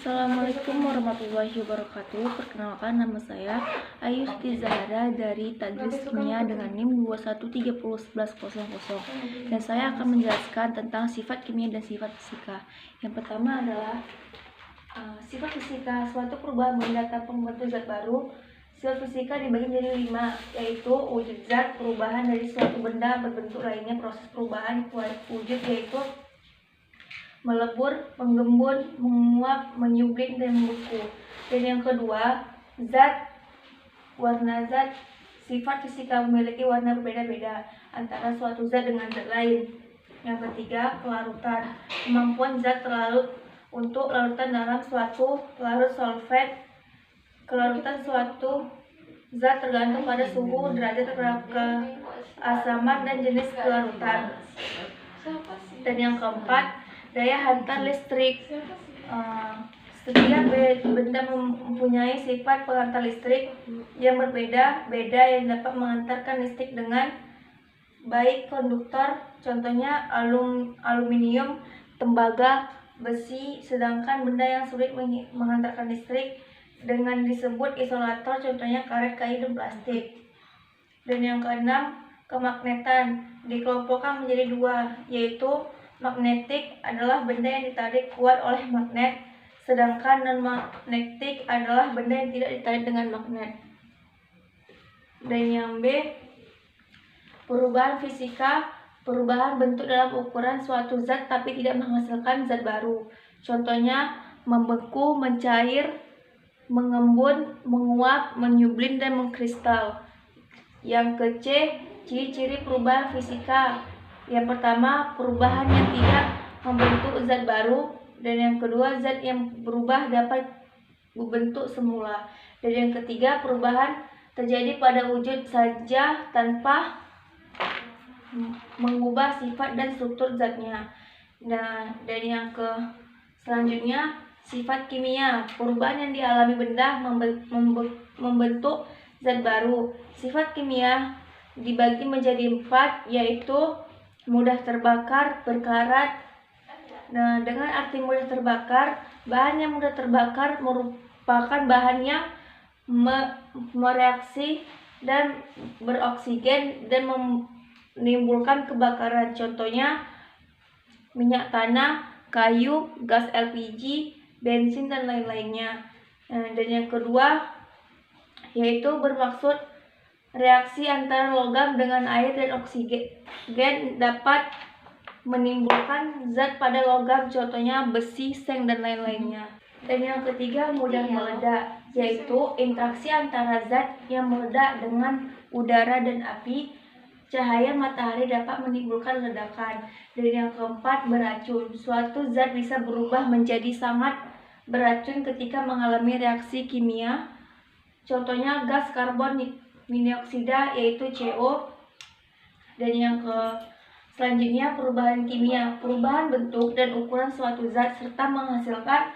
Assalamualaikum warahmatullahi wabarakatuh. Perkenalkan, nama saya Ayusti Zahra dari Tadris Kimia dengan NIM 21301100, dan saya akan menjelaskan tentang sifat kimia dan sifat fisika. Yang pertama adalah sifat fisika, suatu perubahan benda tanpa membentuk zat baru. Sifat fisika dibagi menjadi 5, yaitu wujud zat, perubahan dari suatu benda berbentuk lainnya, proses perubahan wujud yaitu melebur, menggembur, menguap, menyublim, dan membeku. Dan yang kedua, zat, warna zat. Sifat fisika memiliki warna berbeda-beda antara suatu zat dengan zat lain. Yang ketiga, kelarutan. Kemampuan zat terlarut untuk larutan dalam suatu larut solvent. Kelarutan suatu zat tergantung pada suhu, derajat keasaman, dan jenis kelarutan. Dan yang keempat, daya hantar listrik. Setiap benda mempunyai sifat penghantar listrik yang berbeda-beda yang dapat menghantarkan listrik dengan baik. Konduktor, contohnya aluminium, tembaga, besi. Sedangkan benda yang sulit menghantarkan listrik dengan disebut isolator, contohnya karet, kayu, dan plastik. Dan yang keenam, kemagnetan dikelompokkan menjadi 2, yaitu magnetik adalah benda yang ditarik kuat oleh magnet, sedangkan non-magnetik adalah benda yang tidak ditarik dengan magnet. Dan yang B, perubahan fisika, perubahan bentuk dalam ukuran suatu zat tapi tidak menghasilkan zat baru. Contohnya membeku, mencair, mengembun, menguap, menyublim, dan mengkristal. Yang ke C, ciri-ciri perubahan fisika. Yang pertama, perubahan yang tidak membentuk zat baru. Dan yang kedua, zat yang berubah dapat berbentuk semula. Dan yang ketiga, perubahan terjadi pada wujud saja tanpa mengubah sifat dan struktur zatnya. Nah, dan yang selanjutnya, sifat kimia. Perubahan yang dialami benda membentuk zat baru. Sifat kimia dibagi menjadi 4, yaitu mudah terbakar, berkarat. Nah, dengan arti mudah terbakar, bahan yang mudah terbakar merupakan bahan yang mereaksi dan beroksigen dan menimbulkan kebakaran. Contohnya minyak tanah, kayu, gas LPG, bensin, dan lain-lainnya. Dan yang kedua, yaitu bermaksud reaksi antara logam dengan air dan oksigen dapat menimbulkan zat pada logam, contohnya besi, seng, dan lain-lainnya. Dan yang ketiga, mudah meledak, yaitu interaksi antara zat yang meledak dengan udara dan api. Cahaya matahari dapat menimbulkan ledakan. Dan yang keempat, beracun. Suatu zat bisa berubah menjadi sangat beracun ketika mengalami reaksi kimia. Contohnya gas karbon monoksida, yaitu CO. Dan yang selanjutnya, perubahan kimia, perubahan bentuk dan ukuran suatu zat serta menghasilkan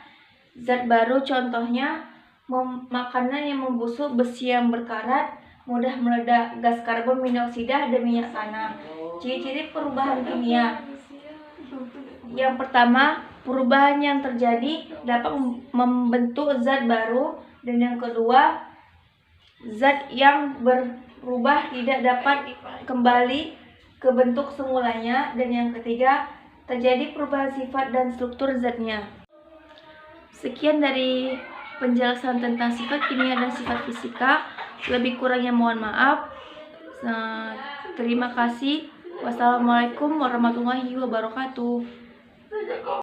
zat baru. Contohnya makanan yang membusuk, besi yang berkarat, mudah meledak, gas karbon monoksida, dan minyak tanah. Ciri-ciri perubahan kimia. Yang pertama, perubahan yang terjadi dapat membentuk zat baru. Dan yang kedua, zat yang berubah tidak dapat kembali ke bentuk semulanya. Dan yang ketiga, terjadi perubahan sifat dan struktur zatnya. Sekian dari penjelasan tentang sifat kimia dan sifat fisika. Lebih kurangnya mohon maaf. Terima kasih. Wassalamualaikum warahmatullahi wabarakatuh.